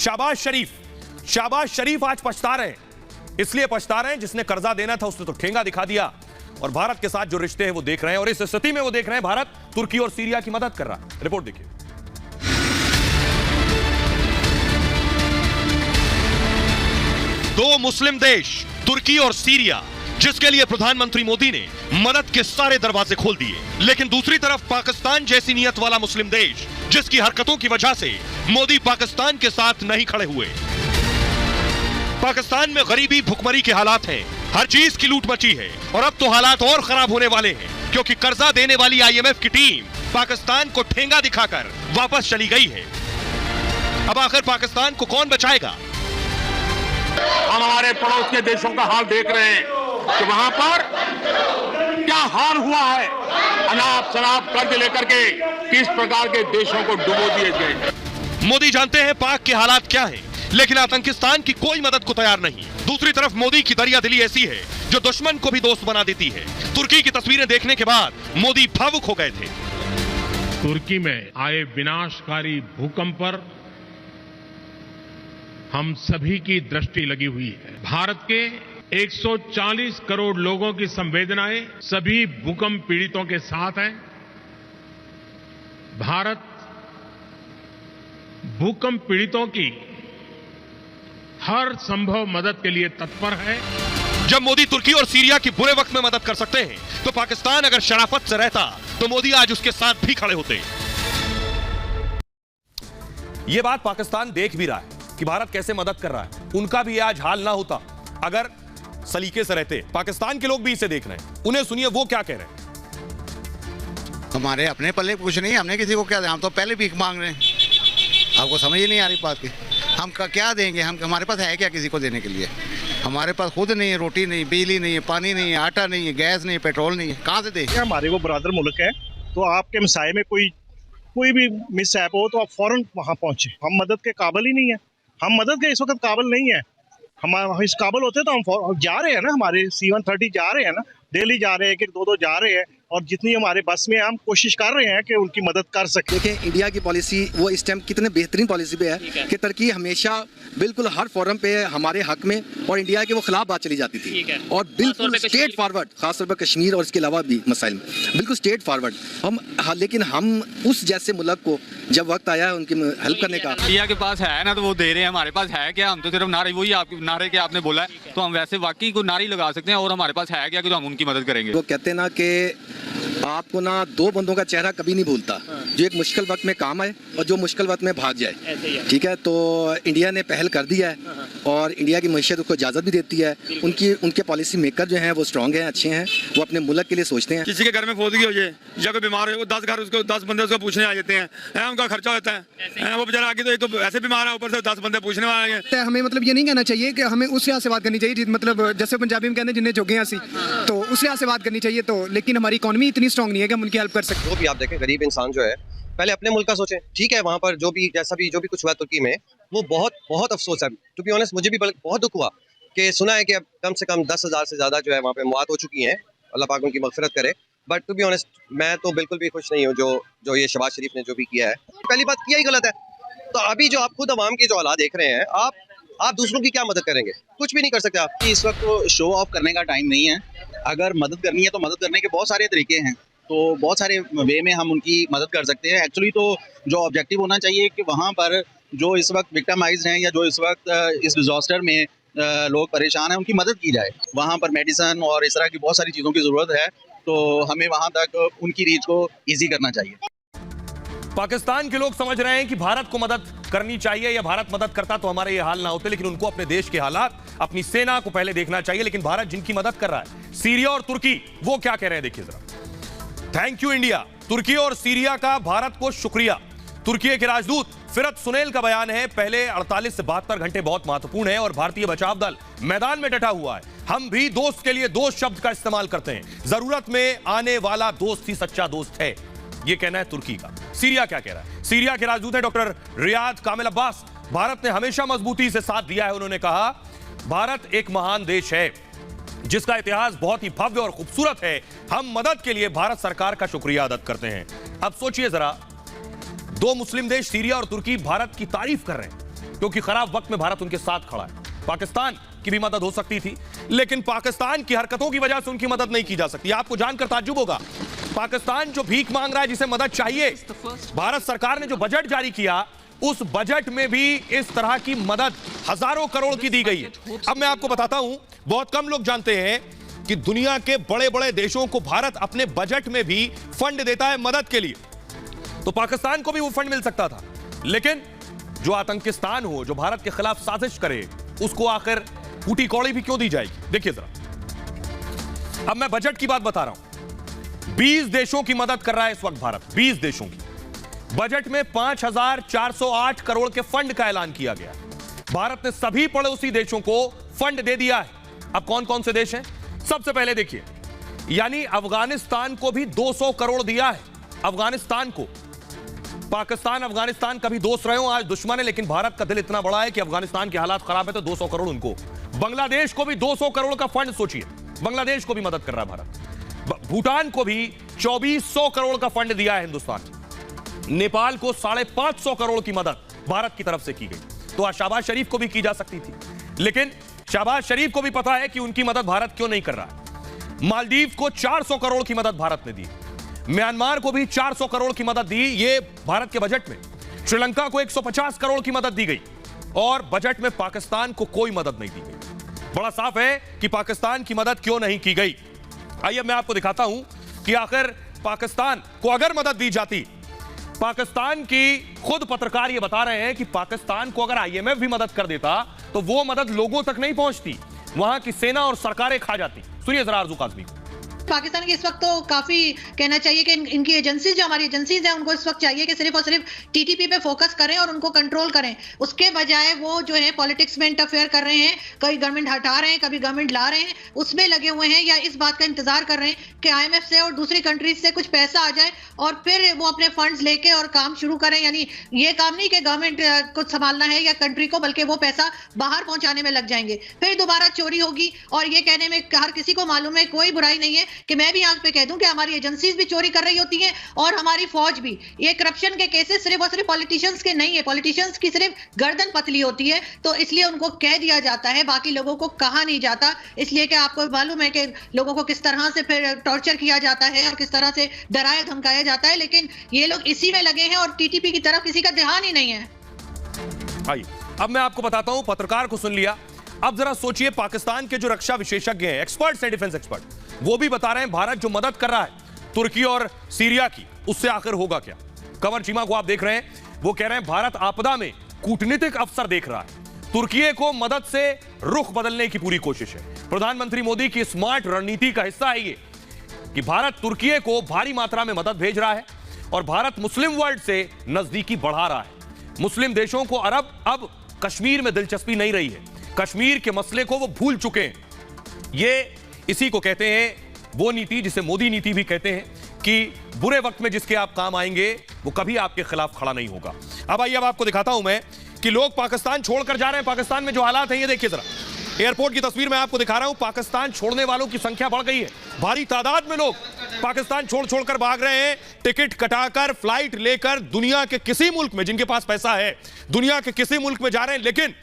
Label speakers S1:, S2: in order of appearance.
S1: शाहबाज शरीफ आज पछता रहे हैं। इसलिए पछता रहे हैं जिसने कर्जा देना था उसने तो ठेंगा दिखा दिया और भारत के साथ जो रिश्ते हैं वो देख रहे हैं, और इस स्थिति में वो देख रहे हैं भारत तुर्की और सीरिया की मदद कर रहा है। रिपोर्ट देखिए। दो मुस्लिम देश तुर्की और सीरिया, जिसके लिए प्रधानमंत्री मोदी ने मदद के सारे दरवाजे खोल दिए, लेकिन दूसरी तरफ पाकिस्तान जैसी नीयत वाला मुस्लिम देश, जिसकी हरकतों की वजह से मोदी पाकिस्तान के साथ नहीं खड़े हुए। पाकिस्तान में गरीबी भुखमरी के हालात हैं, हर चीज की लूट मची है और अब तो हालात और खराब होने वाले हैं, क्योंकि कर्जा देने वाली IMF की टीम पाकिस्तान को ठेंगा दिखाकर वापस चली गई है। अब आखिर पाकिस्तान को कौन बचाएगा?
S2: हम हमारे पड़ोस के देशों का हाल देख रहे हैं कि वहां पर क्या हाल हुआ है। अनाप शराब कर्ज लेकर के किस प्रकार के देशों को डुबो दिए गए।
S1: मोदी जानते हैं पाक के हालात क्या हैं, लेकिन आतंकिस्तान की कोई मदद को तैयार नहीं। दूसरी तरफ मोदी की दरियादिली ऐसी है जो दुश्मन को भी दोस्त बना देती है। तुर्की की तस्वीरें देखने के बाद मोदी भावुक हो गए थे।
S3: तुर्की में आए विनाशकारी भूकंप पर हम सभी की दृष्टि लगी हुई है। भारत के 140 करोड़ लोगों की संवेदनाएं सभी भूकंप पीड़ितों के साथ है। भारत भूकंप पीड़ितों की हर संभव मदद के लिए तत्पर है।
S1: जब मोदी तुर्की और सीरिया की बुरे वक्त में मदद कर सकते हैं, तो पाकिस्तान अगर शराफत से रहता तो मोदी आज उसके साथ भी खड़े होते। यह बात पाकिस्तान देख भी रहा है कि भारत कैसे मदद कर रहा है। उनका भी आज हाल ना होता अगर सलीके से रहते। पाकिस्तान के लोग भी इसे देख रहे हैं, उन्हें सुनिए वो क्या कह रहे हैं।
S4: हमारे अपने पल्ले कुछ नहीं, हमने किसी को क्या दें, हम तो पहले भीख मांग रहे हैं। आपको समझ ही नहीं आ रही बात की। हम क्या देंगे? हमारे पास है क्या किसी को देने के लिए? हमारे पास खुद नहीं है, रोटी नहीं, बिजली नहीं है, पानी नहीं है, आटा नहीं है, गैस नहीं है, पेट्रोल नहीं है, कहाँ से दें?
S5: हमारे वो बरादर मुल्क है, तो आपके मसाए में कोई भी मिसहैप हो तो आप फौरन वहाँ पहुँचे। हम मदद के काबिल ही नहीं है, हम मदद के इस वक्त काबिल नहीं है। हम इस काबिल होते तो हम जा रहे हैं ना, हमारे C-130 जा रहे हैं ना, डेली जा रहे हैं, कि दो जा रहे हैं, और जितनी हमारे बस में हम कोशिश कर रहे हैं कि उनकी मदद कर सकें।
S6: देखें इंडिया की पॉलिसी वो इस टाइम कितने बेहतरीन पॉलिसी पे है कि तुर्की हमेशा बिल्कुल हर फोरम पे हमारे हक में और इंडिया के वो खिलाफ बात चली जाती थी, और बिल्कुल स्ट्रेट फॉरवर्ड, खासतौर पर कश्मीर और इसके अलावा भी मसाइल में बिल्कुल स्ट्रेट फॉरवर्ड हम। लेकिन हम उस जैसे मुल्क को जब वक्त आया है उनकी हेल्प करने का,
S7: इंडिया के पास है ना तो वो दे रहे हैं, हमारे पास है क्या? हम तो सिर्फ नारे, वही आप नारे के आपने बोला है, तो हम वैसे वाकई को नारे लगा सकते हैं, और हमारे पास है क्या कि तो हम उनकी मदद करेंगे।
S6: वो कहते हैं ना कि आपको ना दो बंदों का चेहरा कभी नहीं भूलता, जो एक मुश्किल वक्त में काम आए और जो मुश्किल वक्त में भाग जाए। ठीक है, तो इंडिया ने पहल कर दिया है और इंडिया की मईशत उसको इजाज़त भी देती है। उनके पॉलिसी मेकर जो हैं वो स्ट्रांग हैं, अच्छे हैं, वो अपने मुल्क के लिए सोचते हैं।
S8: किसी के घर में फौदगी हो जाए या कोई बीमार हो, 10 घर उसको 10 बंदे उसको पूछने आ जाते हैं, उनका खर्चा होता है। वो बेचारा आगे तो एक तो ऐसे बीमार है, ऊपर से 10 बंदे पूछने वाले हैं।
S9: हमें मतलब ये नहीं कहना चाहिए कि हमें उस लिहाज से बात करनी चाहिए, मतलब जैसे पंजाबी में कहते हैं जिन्हें जोगे हंसी, तो उस लिहाज से बात करनी चाहिए। तो लेकिन हमारी इकॉनमी इतनी स्ट्रांग नहीं है कि हम उनकी हेल्प कर सकते।
S10: वो भी आप देखें, गरीब इंसान जो है पहले अपने मुल्क का सोचें। ठीक है, वहाँ पर जो भी कुछ हुआ तुर्की में, वो बहुत अफसोस है। टू बी ऑनेस्ट मुझे भी बहुत दुख हुआ कि सुना है कि अब कम से कम 10,000 से ज़्यादा जो है वहाँ पे मौत हो चुकी हैं। अल्लाह पाक उनकी मगफिरत करे। बट टू बी ऑनेस्ट मैं तो बिल्कुल भी खुश नहीं हूँ जो ये शहबाज शरीफ ने जो भी किया है। पहली बात किया ही गलत है। तो अभी जो आप खुद अवाम की जो हालात देख रहे हैं, आप दूसरों की क्या मदद करेंगे? कुछ भी नहीं कर सकते आप।
S11: इस वक्त तो शो ऑफ करने का टाइम नहीं है। अगर मदद करनी है तो मदद करने के बहुत सारे तरीके हैं, तो बहुत सारे वे में हम उनकी मदद कर सकते हैं। एक्चुअली तो जो ऑब्जेक्टिव होना चाहिए कि वहाँ पर जो इस वक्त विक्टिमाइज्ड हैं या जो इस वक्त इस डिजास्टर में लोग परेशान हैं, उनकी मदद की जाए। वहाँ पर मेडिसन और इस तरह की बहुत सारी चीज़ों की ज़रूरत है, तो हमें वहाँ तक उनकी रीच को ईजी करना चाहिए।
S1: पाकिस्तान के लोग समझ रहे हैं कि भारत को मदद करनी चाहिए, या भारत मदद करता तो हमारे ये हाल ना होते, लेकिन उनको अपने देश के हालात, अपनी सेना को पहले देखना चाहिए। लेकिन भारत जिनकी मदद कर रहा है, सीरिया और तुर्की, वो क्या कह रहे हैं देखिए जरा। Thank you India. तुर्की और सीरिया का भारत को शुक्रिया। तुर्की के राजदूत फिरत सुनेल का बयान है, पहले 48 से 72 घंटे बहुत महत्वपूर्ण है और भारतीय बचाव दल मैदान में डटा हुआ है। हम भी दोस्त के लिए दोस्त शब्द का इस्तेमाल करते हैं, जरूरत में आने वाला दोस्त ही सच्चा दोस्त है, ये कहना है तुर्की का। सीरिया क्या कह रहा है? सीरिया के राजदूत है डॉक्टर रियाद कामिल अब्बास। भारत ने हमेशा मजबूती से साथ दिया है। उन्होंने कहा भारत एक महान देश है जिसका इतिहास बहुत ही भव्य और खूबसूरत है। हम मदद के लिए भारत सरकार का शुक्रिया अदा करते हैं। अब सोचिए जरा, दो मुस्लिम देश सीरिया और तुर्की भारत की तारीफ कर रहे हैं, क्योंकि खराब वक्त में भारत उनके साथ खड़ा है। पाकिस्तान की भी मदद हो सकती थी, लेकिन पाकिस्तान की हरकतों की वजह से उनकी मदद नहीं की जा सकती। आपको जानकर ताज्जुब होगा, पाकिस्तान जो भीख मांग रहा है, जिसे मदद चाहिए, भारत सरकार ने जो बजट जारी किया उस बजट में भी इस तरह की मदद हजारों करोड़ की दी गई है। अब मैं आपको बताता हूं, बहुत कम लोग जानते हैं कि दुनिया के बड़े बड़े देशों को भारत अपने बजट में भी फंड देता है मदद के लिए। तो पाकिस्तान को भी वो फंड मिल सकता था, लेकिन जो आतंकिस्तान हो, जो भारत के खिलाफ साजिश करे, उसको आखिर फूटी कौड़ी भी क्यों दी जाएगी? देखिए जरा, अब मैं बजट की बात बता रहा हूं। 20 देशों की मदद कर रहा है इस वक्त भारत, 20 देशों की। बजट में 5,408 करोड़ के फंड का ऐलान किया गया। भारत ने सभी पड़ोसी देशों को फंड दे दिया है। अब कौन कौन से देश हैं? सबसे पहले देखिए, यानी अफगानिस्तान को भी 200 करोड़ दिया है। अफगानिस्तान को, पाकिस्तान अफगानिस्तान कभी दोस्त रहे हो, आज दुश्मन है, लेकिन भारत का दिल इतना बड़ा है कि अफगानिस्तान के हालात खराब है तो 200 करोड़ उनको। बांग्लादेश को भी 200 करोड़ का फंड, सोचिए, बांग्लादेश को भी मदद कर रहा है भारत। भूटान को भी 2400 करोड़ का फंड दिया है हिंदुस्तान। नेपाल को 550 करोड़ की मदद भारत की तरफ से की गई। तो आज शहबाज शरीफ को भी की जा सकती थी, लेकिन शहबाज शरीफ को भी पता है कि उनकी मदद भारत क्यों नहीं कर रहा है। मालदीव को 400 करोड़ की मदद भारत ने दी, म्यांमार को भी 400 करोड़ की मदद दी, ये भारत के बजट में। श्रीलंका को 150 करोड़ की मदद दी गई, और बजट में पाकिस्तान को कोई मदद नहीं दी गई। बड़ा साफ है कि पाकिस्तान की मदद क्यों नहीं की गई। आइए मैं आपको दिखाता हूं कि आखिर पाकिस्तान को अगर मदद दी जाती, पाकिस्तान की खुद पत्रकार ये बता रहे हैं कि पाकिस्तान को अगर आईएमएफ भी मदद कर देता तो वो मदद लोगों तक नहीं पहुंचती, वहां की सेना और सरकारें खा जाती। सुनिए जरा आरजू काज़मी।
S12: पाकिस्तान की इस वक्त तो काफी कहना चाहिए कि इनकी एजेंसीज, जो हमारी एजेंसीज हैं, उनको इस वक्त चाहिए कि सिर्फ और सिर्फ टीटीपी पे फोकस करें और उनको कंट्रोल करें। उसके बजाय वो जो है पॉलिटिक्स में इंटरफेयर कर रहे हैं, कभी गवर्नमेंट हटा रहे हैं, कभी गवर्नमेंट ला रहे हैं, उसमें लगे हुए हैं, या इस बात का इंतजार कर रहे हैं कि आईएमएफ से और दूसरी कंट्रीज से कुछ पैसा आ जाए और फिर वो अपने फंड्स लेके और काम शुरू करें। यानी ये काम नहीं कि गवर्नमेंट को संभालना है या कंट्री को, बल्कि वो पैसा बाहर पहुंचाने में लग जाएंगे, फिर दोबारा चोरी होगी। और ये कहने में हर किसी को मालूम है, कोई बुराई नहीं है कि मैं भी यहाँ पे कह दूं कि हमारी एजेंसीज भी चोरी कर रही होती हैं और हमारी फौज भी। ये करप्शन के केसेस सिर्फ और सिर्फ पॉलिटिशियंस के नहीं है, पॉलिटिशियंस की सिर्फ गर्दन पतली होती है, तो इसलिए उनको कह दिया जाता है, बाकी लोगों को कहा नहीं जाता। इसलिए कि आपको मालूम है कि लोगों को किस तरह से फिर टॉर्चर किया जाता है और किस तरह से डराया धमकाया जाता है, लेकिन ये लोग इसी में लगे हैं और टीटीपी की तरफ किसी का ध्यान ही नहीं है।
S1: आइए अब मैं आपको बताता हूं, पत्रकार को सुन लिया, अब जरा सोचिए पाकिस्तान के जो रक्षा विशेषज्ञ हैं, एक्सपर्ट्स हैं, डिफेंस एक्सपर्ट, वो भी बता रहे हैं भारत जो मदद कर रहा है तुर्की और सीरिया की, उससे आखिर होगा क्या। कंवर चीमा को आप देख रहे हैं, वो कह रहे हैं भारत आपदा में कूटनीतिक अवसर देख रहा है, तुर्की को मदद से रुख बदलने की पूरी कोशिश है। प्रधानमंत्री मोदी की स्मार्ट रणनीति का हिस्सा है ये कि भारत तुर्की को भारी मात्रा में मदद भेज रहा है और भारत मुस्लिम वर्ल्ड से नजदीकी बढ़ा रहा है। मुस्लिम देशों को अब कश्मीर में दिलचस्पी नहीं रही है, कश्मीर के मसले को वो भूल चुके हैं। ये इसी को कहते हैं वो नीति जिसे मोदी नीति भी कहते हैं कि बुरे वक्त में जिसके आप काम आएंगे वो कभी आपके खिलाफ खड़ा नहीं होगा। अब आइए अब आपको दिखाता हूं मैं कि लोग पाकिस्तान छोड़कर जा रहे हैं। पाकिस्तान में जो हालात हैं ये देखिए जरा, एयरपोर्ट की तस्वीर मैं आपको दिखा रहा हूं। पाकिस्तान छोड़ने वालों की संख्या बढ़ गई है, भारी तादाद में लोग पाकिस्तान छोड़कर भाग रहे हैं, टिकट कटाकर फ्लाइट लेकर दुनिया के किसी मुल्क में, जिनके पास पैसा है, दुनिया के किसी मुल्क में जा रहे हैं। लेकिन